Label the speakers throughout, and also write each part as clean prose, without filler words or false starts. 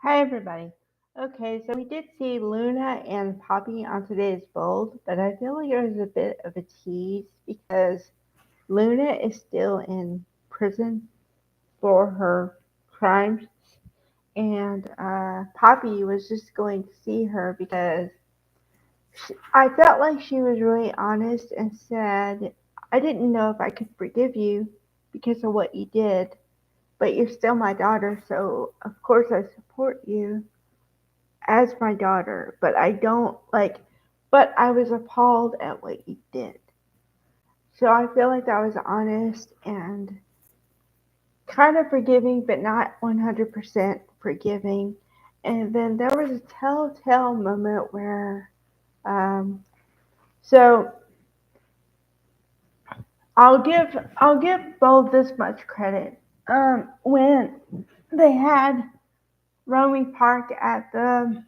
Speaker 1: Hi, everybody. Okay, so we did see Luna and Poppy on today's Bold, but I feel like it was a bit of a tease because Luna is still in prison for her crimes, and Poppy was just going to see her because I felt like she was really honest and said, I didn't know if I could forgive you because of what you did, but you're still my daughter, so of course I support you as my daughter, but I don't like, but I was appalled at what you did. So I feel like that was honest and kind of forgiving, but not 100% forgiving. And then there was a telltale moment where, um, so I'll give both this much credit. When they had Romy Park at the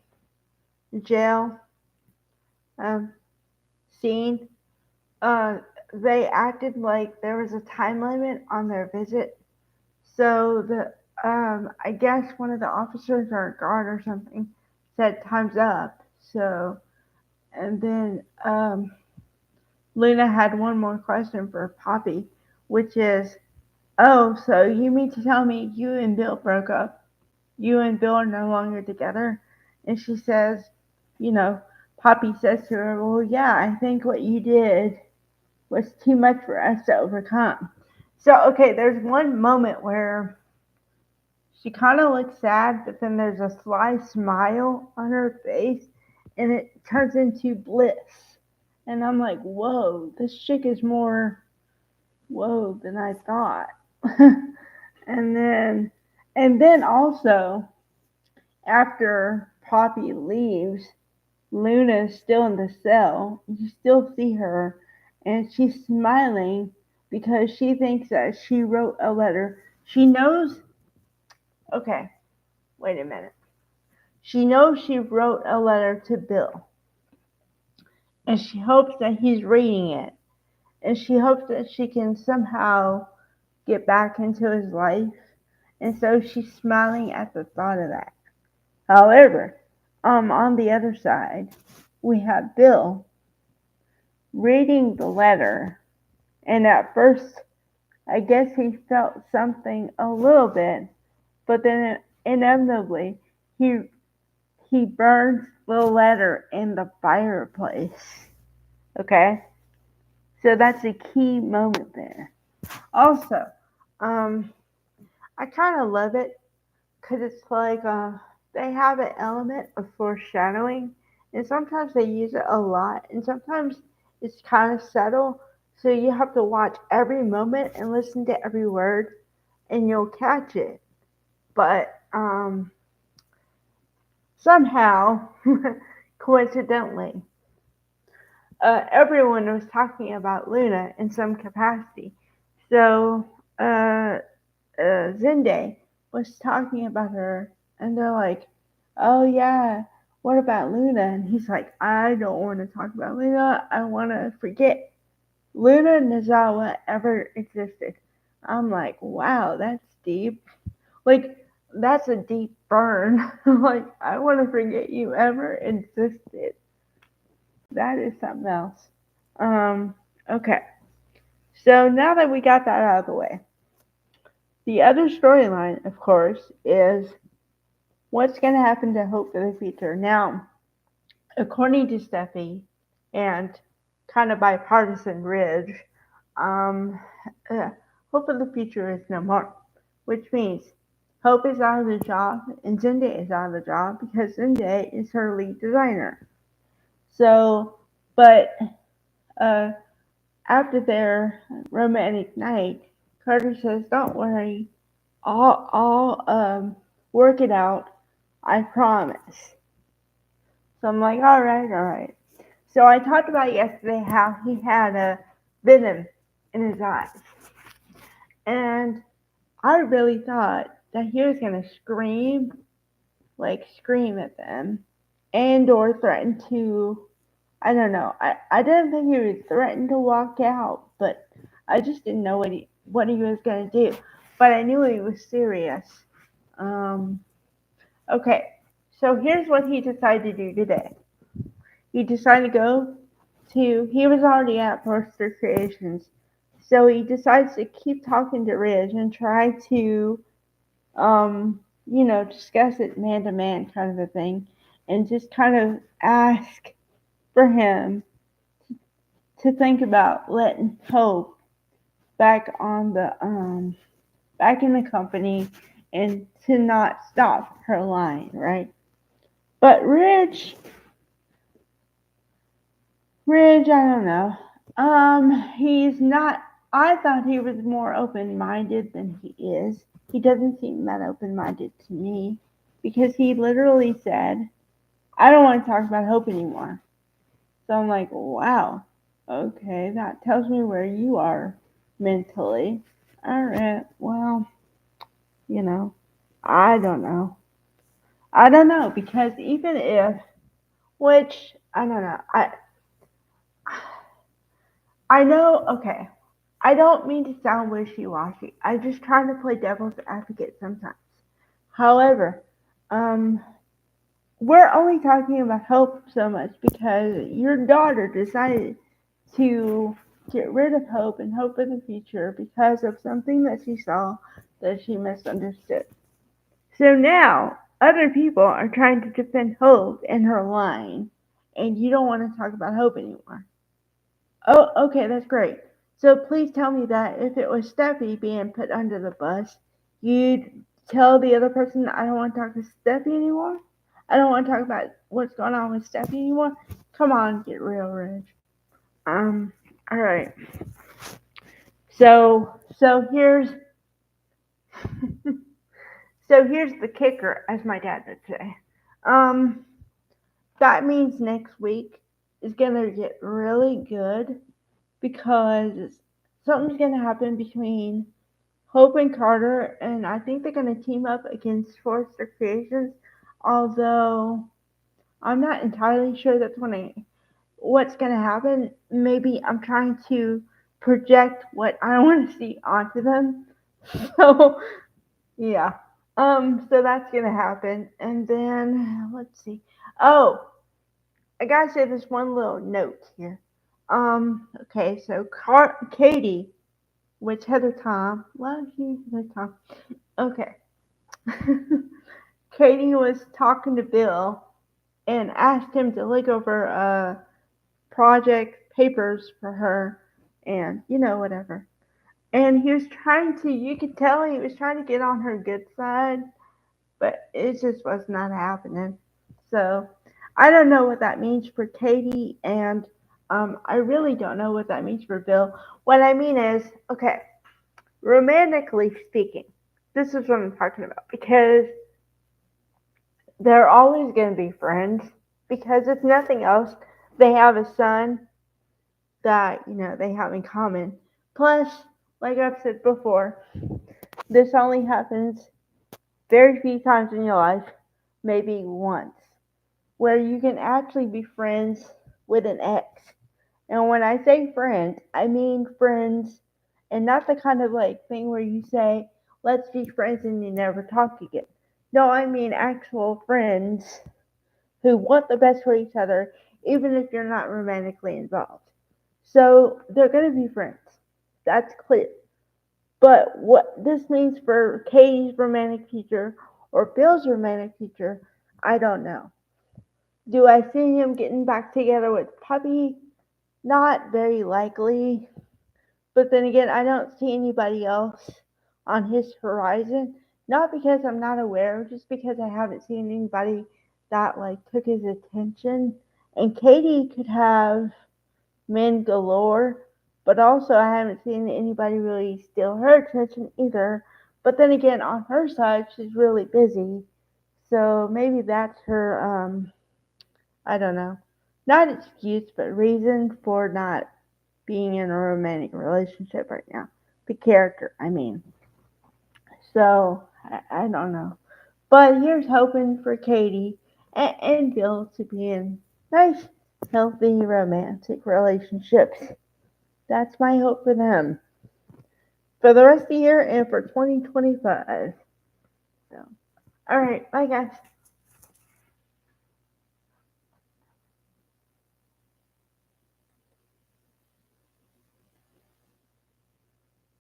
Speaker 1: jail um, scene, uh, they acted like there was a time limit on their visit. So I guess one of the officers or a guard or something said time's up. So and then Luna had one more question for Poppy, which is, oh, so you mean to tell me you and Bill broke up? You and Bill are no longer together? And she says, you know, Poppy says to her, well, yeah, I think what you did was too much for us to overcome. So, okay, there's one moment where she kind of looks sad, but then there's a sly smile on her face, and it turns into bliss. And I'm like, whoa, this chick is more whoa than I thought. and then, and then also after Poppy leaves, Luna's still in the cell. You still see her, and she's smiling because she thinks that she wrote a letter. She knows, okay, wait a minute. She knows she wrote a letter to Bill, and she hopes that he's reading it, and she hopes that she can somehow get back into his life, and so she's smiling at the thought of that. However, on the other side, we have Bill reading the letter. And at first, I guess he felt something a little bit, but then inevitably he burns the letter in the fireplace. Okay, so that's a key moment there. Also, um, I kind of love it because it's like they have an element of foreshadowing, and sometimes they use it a lot, and sometimes it's kind of subtle. So you have to watch every moment and listen to every word, and you'll catch it. But somehow, coincidentally, everyone was talking about Luna in some capacity. So uh, Zende was talking about her, and they're like, "Oh yeah, what about Luna?" And he's like, "I don't want to talk about Luna. I want to forget Luna Nozawa ever existed." I'm like, "Wow, that's deep. Like that's a deep burn. Like I want to forget you ever existed. That is something else." Um, okay. So now that we got that out of the way, the other storyline, of course, is what's going to happen to Hope for the future. Now, according to Steffi and kind of bipartisan Ridge, um, uh, Hope for the future is no more, which means Hope is out of the job and Zende is out of the job because Zende is her lead designer. So, but uh, after their romantic night, Carter says, "Don't worry, I'll work it out. I promise." So I'm like, all right, all right. So I talked about yesterday how he had a venom in his eyes, and I really thought that he was gonna scream, like scream at them, and or threaten to. I don't know. I didn't think he would threaten to walk out, but I just didn't know what he was gonna do. But I knew he was serious. Um, Okay, so here's what he decided to do today. He decided to he was already at Forster Creations, so he decides to keep talking to Ridge and try to, discuss it man to man kind of a thing, and just kind of ask for him to think about letting Hope back on back in the company and to not stop her lying, right? But Ridge, I don't know. He's not. I thought he was more open-minded than he is. He doesn't seem that open-minded to me because he literally said, "I don't want to talk about Hope anymore." So I'm like, "Wow, okay, that tells me where you are mentally." All right, well, you know, I don't know. I don't know because even if, which I don't know, I know, okay. I don't mean to sound wishy washy. I just try to play devil's advocate sometimes. However, um, we're only talking about hope so much because your daughter decided to get rid of hope and hope for the future because of something that she saw that she misunderstood. So now other people are trying to defend hope and her lying, and you don't want to talk about hope anymore. Oh, okay, that's great. So please tell me that if it was Steffi being put under the bus, you'd tell the other person, I don't want to talk to Steffi anymore? I don't want to talk about what's going on with Steffi anymore? Come on, get real, Rich. Alright. So here's so here's the kicker, as my dad would say. Um, that means next week is gonna get really good because something's gonna happen between Hope and Carter, and I think they're going to team up against Forrester Creations. Although I'm not entirely sure what's going to happen. Maybe I'm trying to project what I want to see onto them. So yeah, so that's going to happen, and then let's see. Oh, I gotta say this one little note here. Okay, so Katie, which Heather Tom, love you, Heather Tom. Okay. Katie was talking to Bill and asked him to look over project papers for her and, whatever. And he was trying to, you could tell he was trying to get on her good side, but it just was not happening. So I don't know what that means for Katie, and I really don't know what that means for Bill. What I mean is, okay, romantically speaking, this is what I'm talking about because they're always going to be friends because if nothing else, they have a son that they have in common. Plus, like I've said before, this only happens very few times in your life, maybe once, where you can actually be friends with an ex. And when I say friends, I mean friends, and not the kind of like thing where you say, let's be friends and you never talk again. No, I mean actual friends who want the best for each other, even if you're not romantically involved. So they're going to be friends. That's clear. But what this means for Katie's romantic future or Bill's romantic future, I don't know. Do I see him getting back together with Puppy? Not very likely. But then again, I don't see anybody else on his horizon. Not because I'm not aware, just because I haven't seen anybody that like took his attention. And Katie could have men galore, but also I haven't seen anybody really steal her attention either. But then again, on her side, she's really busy. So maybe that's her I don't know. Not excuse, but reason for not being in a romantic relationship right now. The character, I mean. So, I don't know. But here's hoping for Katie and Bill to be in nice, healthy, romantic relationships. That's my hope for them. For the rest of the year and for 2025. So, alright, bye guys.